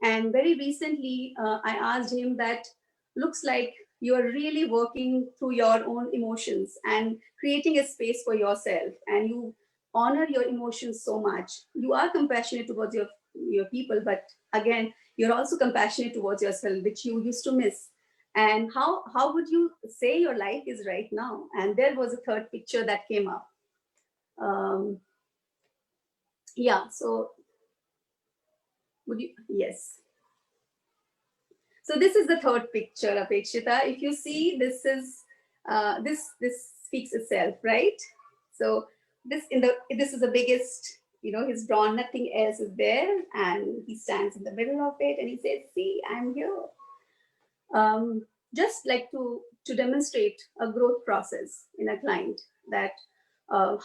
And very recently, I asked him that, looks like you are really working through your own emotions and creating a space for yourself, and you honor your emotions so much. You are compassionate towards your people, but again, you're also compassionate towards yourself, which you used to miss. And how would you say your life is right now? And there was a third picture that came up. Yeah, so would you? Yes. So this is the third picture, Apekshita. If you see, this speaks itself, right? So this is the biggest. He's drawn, nothing else is there, and he stands in the middle of it, and he says, "See, I'm here." Just like to demonstrate a growth process in a client, that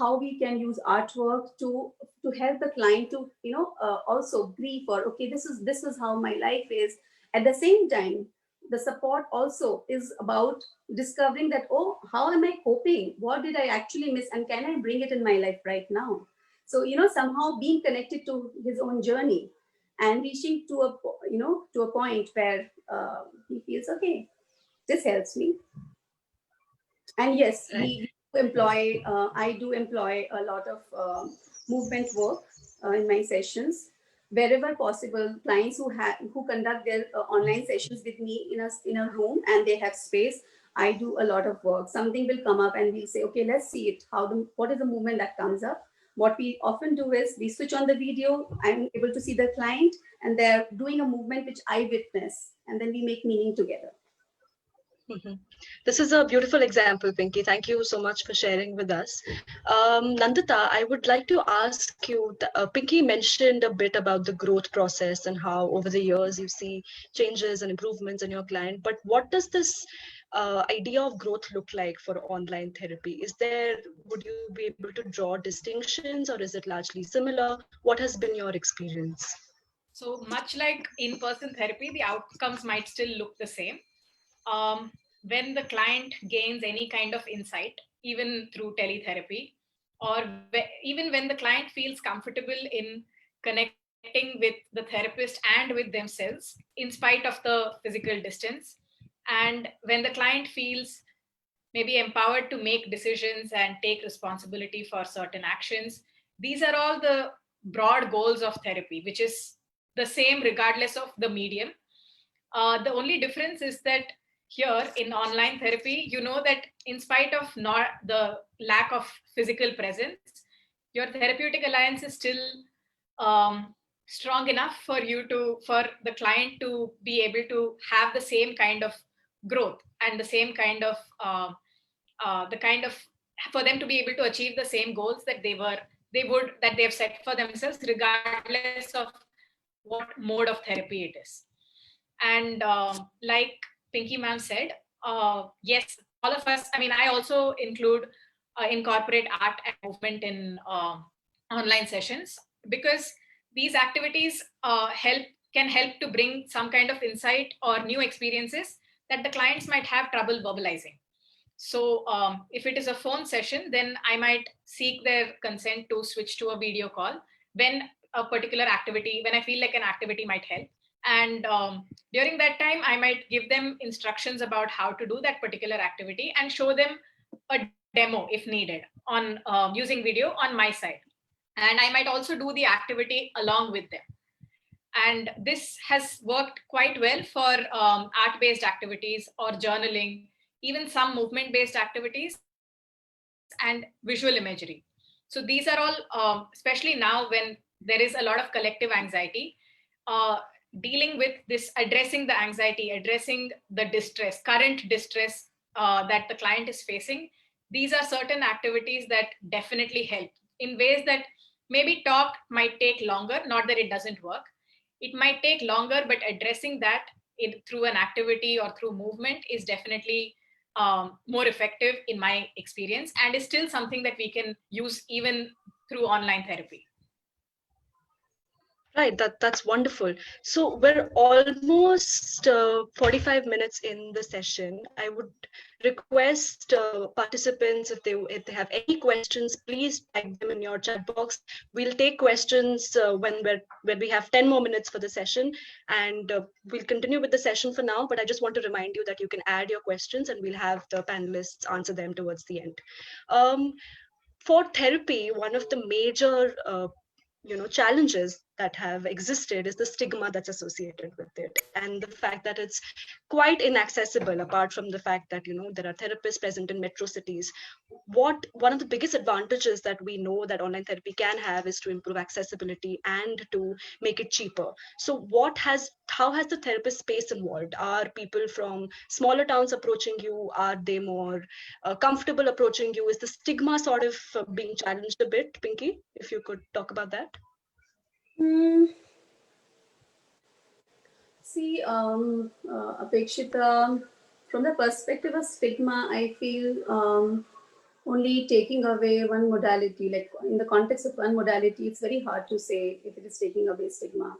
how we can use artwork to help the client to also grieve, or okay, this is how my life is. At the same time, the support also is about discovering that, oh, how am I coping, what did I actually miss, and can I bring it in my life right now? So somehow being connected to his own journey and reaching to a point where he feels, okay, this helps me. And yes, Right. I do employ a lot of movement work in my sessions. Wherever possible, clients who conduct their online sessions with me in a room and they have space, I do a lot of work. Something will come up and we'll say, okay, let's see it. What is the movement that comes up? What we often do is we switch on the video. I'm able to see the client and they're doing a movement which I witness, and then we make meaning together. Mhm. This is a beautiful example, Pinki. Thank you so much for sharing with us. Nandita, I would like to ask you, Pinki mentioned a bit about the growth process and how over the years you see changes and improvements in your client. But what does this idea of growth look like for online therapy? Would you be able to draw distinctions, or is it largely similar? What has been your experience? So much like in-person therapy, the outcomes might still look the same. Um, when the client gains any kind of insight, even through teletherapy, or even when the client feels comfortable in connecting with the therapist and with themselves, in spite of the physical distance, and when the client feels maybe empowered to make decisions and take responsibility for certain actions. These are all the broad goals of therapy, which is the same regardless of the medium. The only difference is that here in online therapy, you know that in spite of not the lack of physical presence, your therapeutic alliance is still um, strong enough for the client to be able to have the same kind of growth and the same kind of the kind of for them to be able to achieve the same goals that they have set for themselves, regardless of what mode of therapy it is. And like Pinky ma'am said, yes, all of us, I mean, I also incorporate art and movement in online sessions, because these activities can help to bring some kind of insight or new experiences that the clients might have trouble verbalizing. So if it is a phone session, then I might seek their consent to switch to a video call when when I feel like an activity might help. And during that time, I might give them instructions about how to do that particular activity and show them a demo if needed on using video on my side. And I might also do the activity along with them. And this has worked quite well for art-based activities or journaling, even some movement-based activities and visual imagery. So these are all, especially now when there is a lot of collective anxiety, uh, dealing with this, addressing the anxiety, addressing the distress, current distress that the client is facing. These are certain activities that definitely help in ways that maybe talk might take longer, not that it doesn't work. It might take longer, but addressing that through an activity or through movement is definitely more effective in my experience, and is still something that we can use even through online therapy. Right, that's wonderful. So we're almost 45 minutes in the session. I would request participants, if they have any questions, please type them in your chat box. We'll take questions when we have 10 more minutes for the session, and we'll continue with the session for now. But I just want to remind you that you can add your questions, and we'll have the panelists answer them towards the end. Um, for therapy, one of the major challenges that have existed is the stigma that's associated with it, and the fact that it's quite inaccessible, apart from the fact that there are therapists present in metro cities. One of the biggest advantages that we know that online therapy can have is to improve accessibility and to make it cheaper. So how has the therapist space evolved? Are people from smaller towns approaching you? Are they more comfortable approaching you? Is the stigma sort of being challenged a bit? Pinky, if you could talk about that. Hmm. See, Apekshita, from the perspective of stigma, I feel only taking away one modality, like in the context of one modality, it's very hard to say if it is taking away stigma.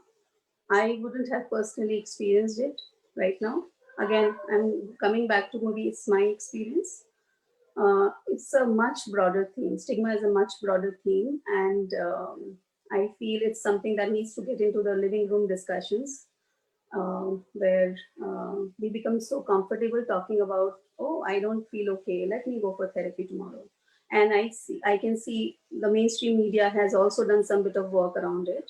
I wouldn't have personally experienced it right now. Again, I'm coming back to maybe it's my experience. It's a much broader theme. Stigma is a much broader theme, and I feel it's something that needs to get into the living room discussions, where we become so comfortable talking about, oh, I don't feel okay, let me go for therapy tomorrow. And I can see the mainstream media has also done some bit of work around it.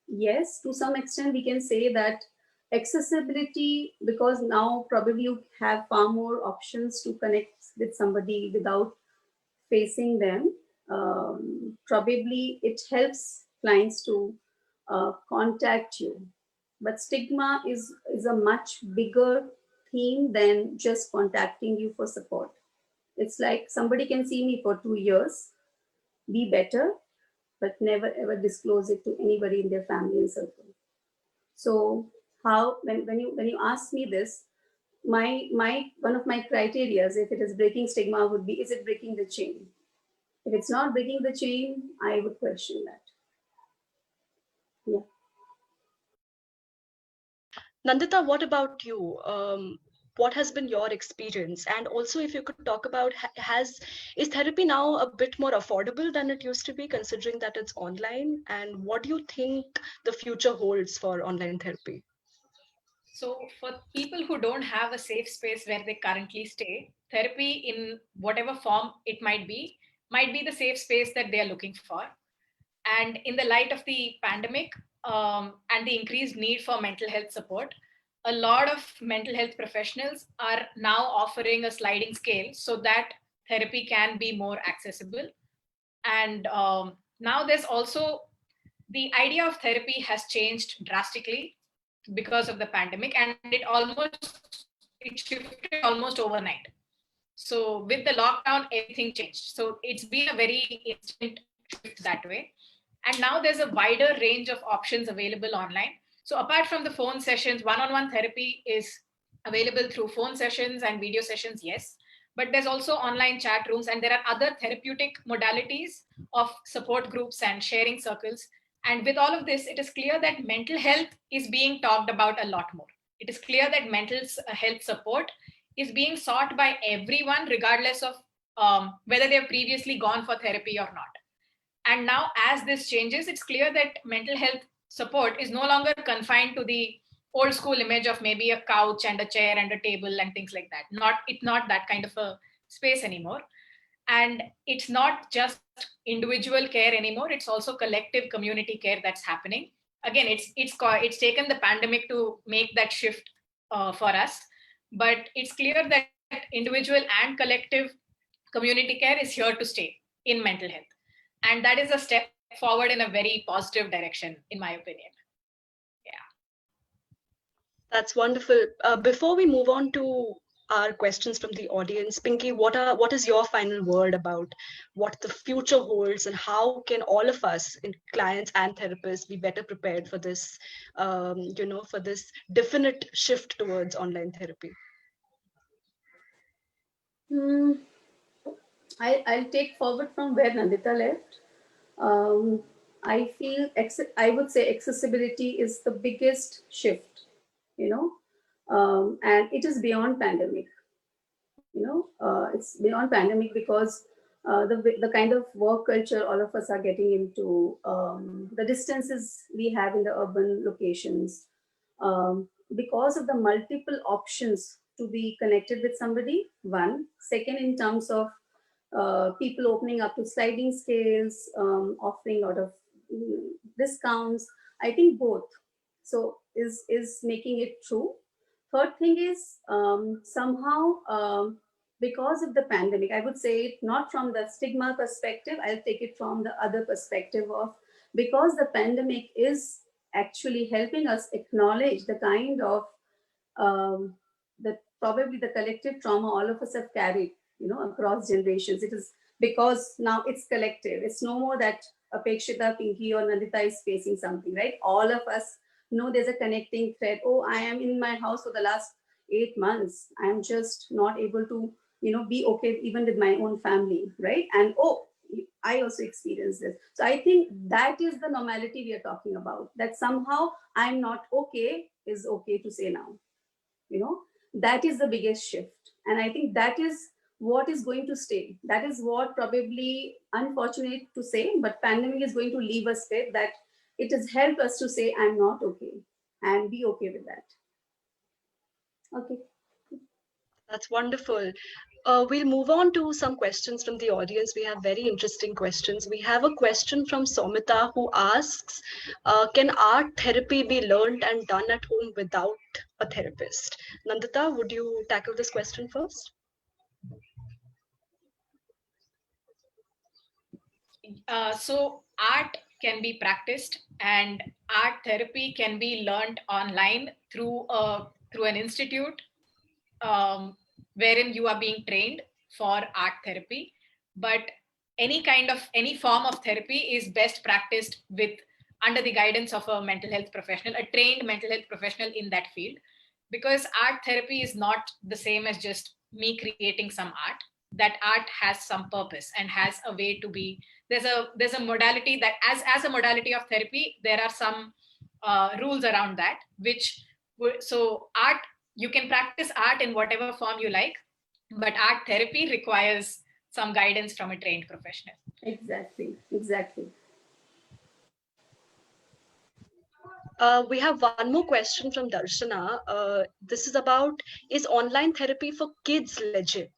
Yes, to some extent we can say that accessibility, because now probably you have far more options to connect with somebody without facing them. Probably it helps clients to contact you. But stigma is a much bigger theme than just contacting you for support. It's like somebody can see me for 2 years, be better, but never ever disclose it to anybody in their family and circle. So how when you ask me this, my one of my criteria, if it is breaking stigma, would be, is it breaking the chain? If it's not breaking the chain, I would question that. Yeah. Nandita, what about you? What has been your experience? And also, if you could talk about, is therapy now a bit more affordable than it used to be, considering that it's online? And what do you think the future holds for online therapy? So, for people who don't have a safe space where they currently stay, therapy in whatever form it might be the safe space that they are looking for. And in the light of the pandemic and the increased need for mental health support, a lot of mental health professionals are now offering a sliding scale so that therapy can be more accessible. And now there's also the idea of therapy has changed drastically because of the pandemic, and it shifted almost overnight. So with the lockdown, everything changed. So it's been a very instant shift that way. And now there's a wider range of options available online. So apart from the phone sessions, one-on-one therapy is available through phone sessions and video sessions, yes. But there's also online chat rooms, and there are other therapeutic modalities of support groups and sharing circles. And with all of this, it is clear that mental health is being talked about a lot more. It is clear that mental health support is being sought by everyone, regardless of whether they've previously gone for therapy or not. And now, as this changes, it's clear that mental health support is no longer confined to the old school image of maybe a couch and a chair and a table and things like that. It's not that kind of a space anymore. And it's not just individual care anymore. It's also collective community care that's happening. Again, it's taken the pandemic to make that shift for us, but it's clear that individual and collective community care is here to stay in mental health. And that is a step forward in a very positive direction, in my opinion. Yeah. That's wonderful. Before we move on to our questions from the audience, Pinky, what is your final word about what the future holds, and how can all of us, in clients and therapists, be better prepared for this, for this definite shift towards online therapy? I'll take forward from where Nandita left. Um, I would say accessibility is the biggest shift, and it is beyond pandemic. It's beyond pandemic because the kind of work culture all of us are getting into, the distances we have in the urban locations, because of the multiple options to be connected with somebody. One, second, in terms of people opening up to sliding scales, offering a lot of discounts. I think both. So is making it true. Third thing is, somehow, because of the pandemic, I would say it not from the stigma perspective. I'll take it from the other perspective of, because the pandemic is actually helping us acknowledge the kind of, probably the collective trauma all of us have carried, across generations. It is because now it's collective. It's no more that Apekshita, Pinki, or Nandita is facing something, right? All of us know there's a connecting thread. Oh, I am in my house for the last 8 months. I'm just not able to, be okay even with my own family, right? And oh, I also experienced this. So I think that is the normality we are talking about. That somehow I'm not okay is okay to say now. That is the biggest shift, and I think that is what is going to stay. That is what, probably unfortunate to say, but pandemic is going to leave us with that. It has helped us to say I'm not okay and be okay with that. Okay. That's wonderful. We'll move on to some questions from the audience. We have very interesting questions. We have a question from Somita who asks, can art therapy be learned and done at home without a therapist? Nandita, would you tackle this question first? So art can be practiced, and art therapy can be learned online through an institute, wherein you are being trained for art therapy. But any form of therapy is best practiced with under the guidance of a mental health professional, a trained mental health professional in that field, because art therapy is not the same as just me creating some art. That art has some purpose and has a way to be. There's a modality that, as a modality of therapy, there are some rules around that, which so art, you can practice art in whatever form you like, but art therapy requires some guidance from a trained professional. Exactly. We have one more question from Darshana. This is about, is online therapy for kids legit?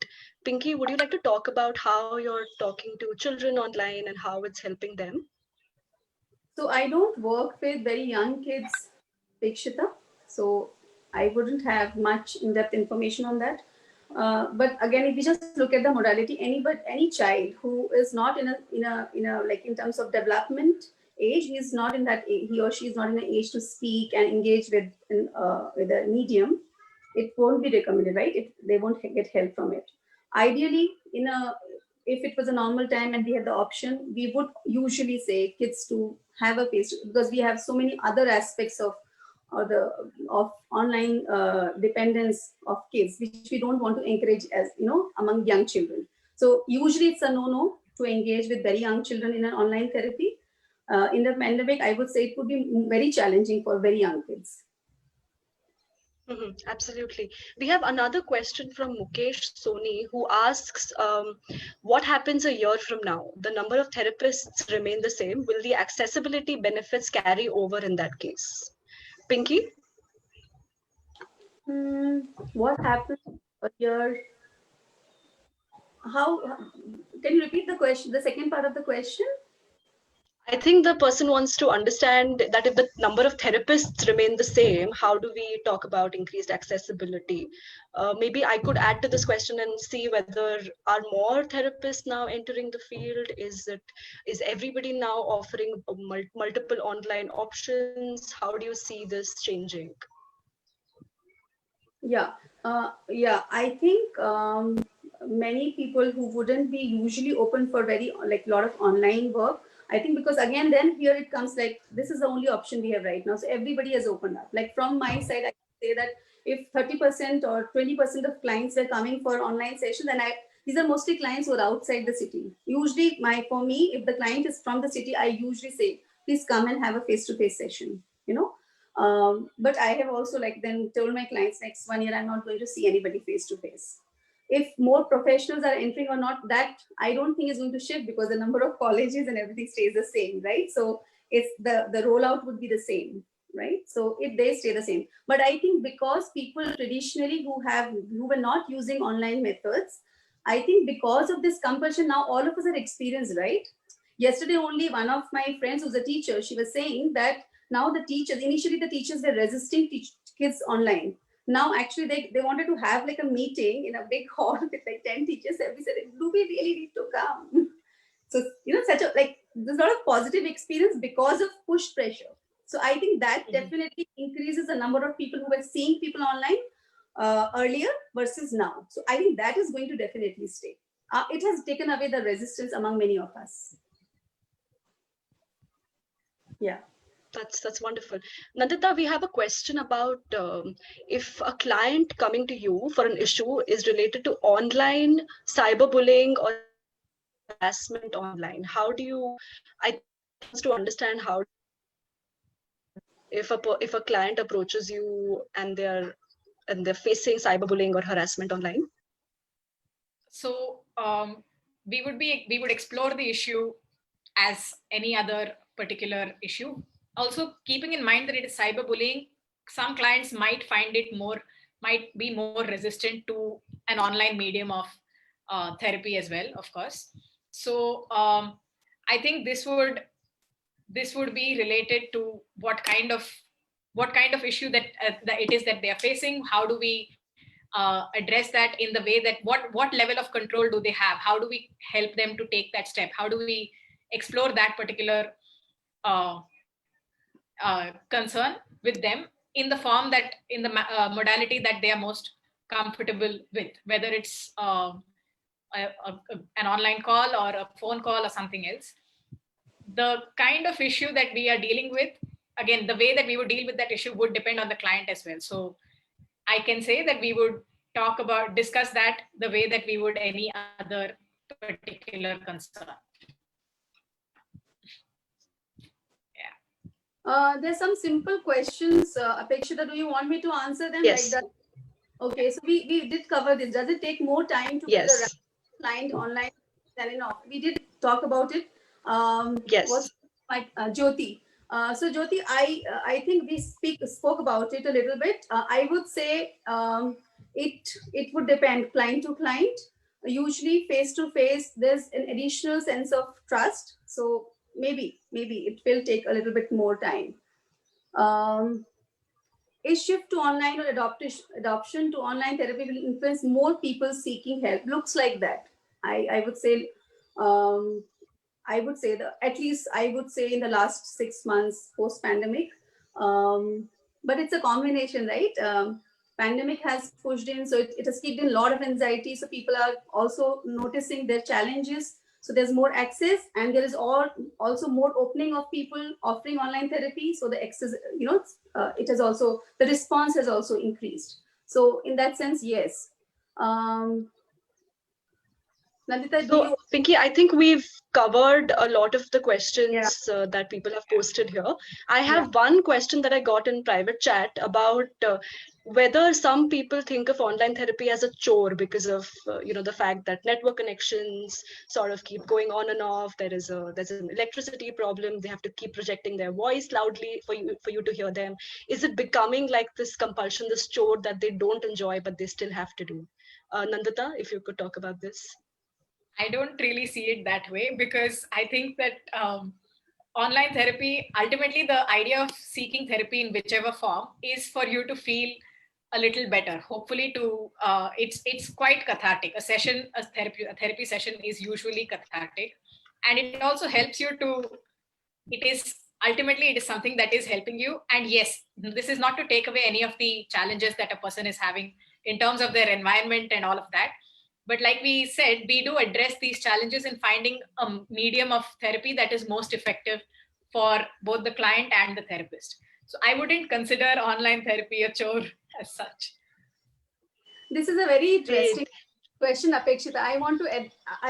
Pinki, would you like to talk about how you're talking to children online and how it's helping them? So I don't work with very young kids, Apekshita. So I wouldn't have much in-depth information on that. But again, if we just look at the modality, any child who is not in a like in terms of development age, he's not in that he or she is not in an age to speak and engage with a medium. It won't be recommended, right? They won't get help from it. Ideally, if it was a normal time and we had the option, we would usually say kids to have a face, because we have so many other aspects of online dependence of kids, which we don't want to encourage as among young children. So usually it's a no to engage with very young children in an online therapy. In the pandemic, I would say it would be very challenging for very young kids. Absolutely. We have another question from Mukesh Soni who asks, what happens a year from now? The number of therapists remain the same. Will the accessibility benefits carry over in that case? Pinki? What happens a year? How can you repeat the question? The second part of the question? I think the person wants to understand that if the number of therapists remain the same, how do we talk about increased accessibility? Maybe I could add to this question and see whether are more therapists now entering the field? Is everybody now offering multiple online options? How do you see this changing? Yeah, I think many people who wouldn't be usually open for very like lot of online work. I think because again, then here it comes like this is the only option we have right now. So everybody has opened up. Like from my side, I can say that if 30% or 20% of clients were coming for online sessions, then these are mostly clients who are outside the city. Usually, for me, if the client is from the city, I usually say please come and have a face-to-face session, but I have also then told my clients, next 1 year I'm not going to see anybody face-to-face. If more professionals are entering or not, that I don't think is going to shift, because the number of colleges and everything stays the same, right? So it's the rollout would be the same, right? So if they stay the same. But I think because people traditionally who were not using online methods, I think because of this compulsion, now all of us are experienced, right? Yesterday only one of my friends who's a teacher, she was saying that now initially the teachers were resisting kids online. Now actually they wanted to have like a meeting in a big hall with like 10 teachers, and we said, do we really need to come? So, there's a lot of positive experience because of push pressure. So I think that definitely increases the number of people who were seeing people online earlier versus now. So I think that is going to definitely stay. It has taken away the resistance among many of us. Yeah. That's wonderful. Nandita, we have a question about if a client coming to you for an issue is related to online cyberbullying or harassment online. How do you, I want to understand how, if a client approaches you and they're facing cyberbullying or harassment online? So we would explore the issue as any other particular issue. Also, keeping in mind that it is cyberbullying, some clients might be more resistant to an online medium of therapy as well, of course. So I think this would be related to what kind of issue that it is that they are facing. How do we address that in the way that what level of control do they have? How do we help them to take that step? How do we explore that particular concern with them in the form that in the modality that they are most comfortable with, whether it's an online call or a phone call or something else. The kind of issue that we are dealing with, again, the way that we would deal with that issue would depend on the client as well. So I can say that we would discuss that the way that we would any other particular concern. There's some simple questions. Apekshita, do you want me to answer them? Yes. Like that? Okay, so we did cover this. Does it take more time to get the client online than in off? We did talk about it. Yes. What's my Jyoti? So Jyoti, I think we spoke about it a little bit. I would say it would depend client to client. Usually face to face, there's an additional sense of trust. So maybe it will take a little bit more time. A shift to online or adoption to online therapy will influence more people seeking help. Looks like that. I would say at least I would say in the last 6 months post pandemic. But it's a combination, right? Pandemic has pushed in, so it has kicked in a lot of anxiety. So people are also noticing their challenges. So there's more access, and there is also more opening of people offering online therapy. So the access, it has also, the response has also increased. So in that sense, yes. Nandita, so, Pinki, I think we've covered a lot of the questions that people have posted here. I have one question that I got in private chat about whether some people think of online therapy as a chore because of the fact that network connections sort of keep going on and off. There's an electricity problem. They have to keep projecting their voice loudly for you to hear them. Is it becoming like this compulsion, this chore that they don't enjoy but they still have to do? Nandita, if you could talk about this. I don't really see it that way, because I think that online therapy, ultimately the idea of seeking therapy in whichever form is for you to feel a little better. Hopefully it's quite cathartic. A therapy session is usually cathartic, and it also helps you it is something that is helping you. And yes, this is not to take away any of the challenges that a person is having in terms of their environment and all of that. But like we said, we do address these challenges in finding a medium of therapy that is most effective for both the client and the therapist. So I wouldn't consider online therapy a chore as such. This is a very interesting question, Apekshita. I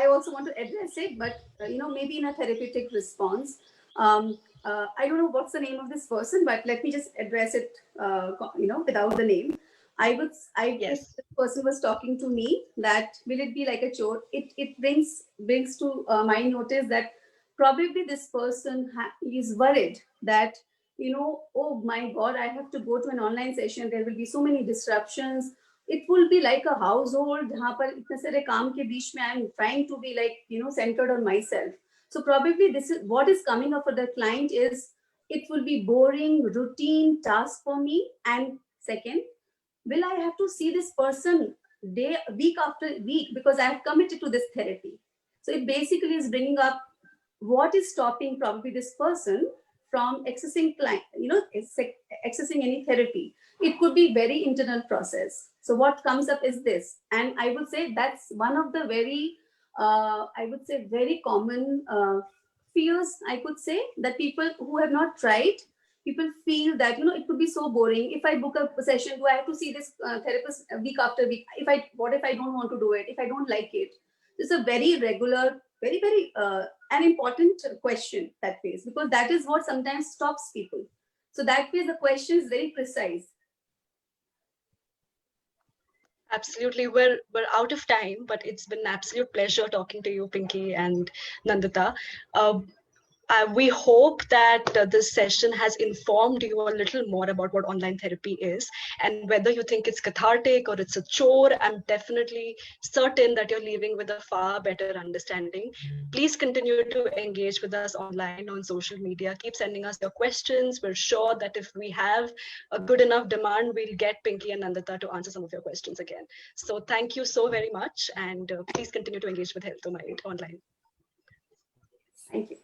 also want to address it, but maybe in a therapeutic response. I don't know what's the name of this person, but let me just address it, without the name. If Yes. this person was talking to me, that will it be like a chore? It brings to my notice that probably this person is worried that, oh my God, I have to go to an online session. There will be so many disruptions. It will be like a household जहाँ पर इतने सारे काम के बीच में I'm trying to be like, centered on myself. So probably this is what is coming up for the client is it will be boring, routine task for me. And second, will I have to see this person week after week because I have committed to this therapy? So it basically is bringing up what is stopping probably this person from accessing accessing any therapy. It could be very internal process. So what comes up is this, and I would say that's one of the very I would say very common fears, I could say, that people who have not tried, people feel that it could be so boring. If I book a session, do I have to see this therapist week after week? What if I don't want to do it? If I don't like it? It's a very regular, very very an important question that way, because that is what sometimes stops people. So that way the question is very precise. Absolutely. We're out of time, but it's been an absolute pleasure talking to you, Pinki and Nandita. We hope that this session has informed you a little more about what online therapy is, and whether you think it's cathartic or it's a chore. I'm definitely certain that you're leaving with a far better understanding. Please continue to engage with us online on social media. Keep sending us your questions. We're sure that if we have a good enough demand, we'll get Pinki and Nandita to answer some of your questions again. So thank you so very much, and please continue to engage with Health to Mind online. Thank you.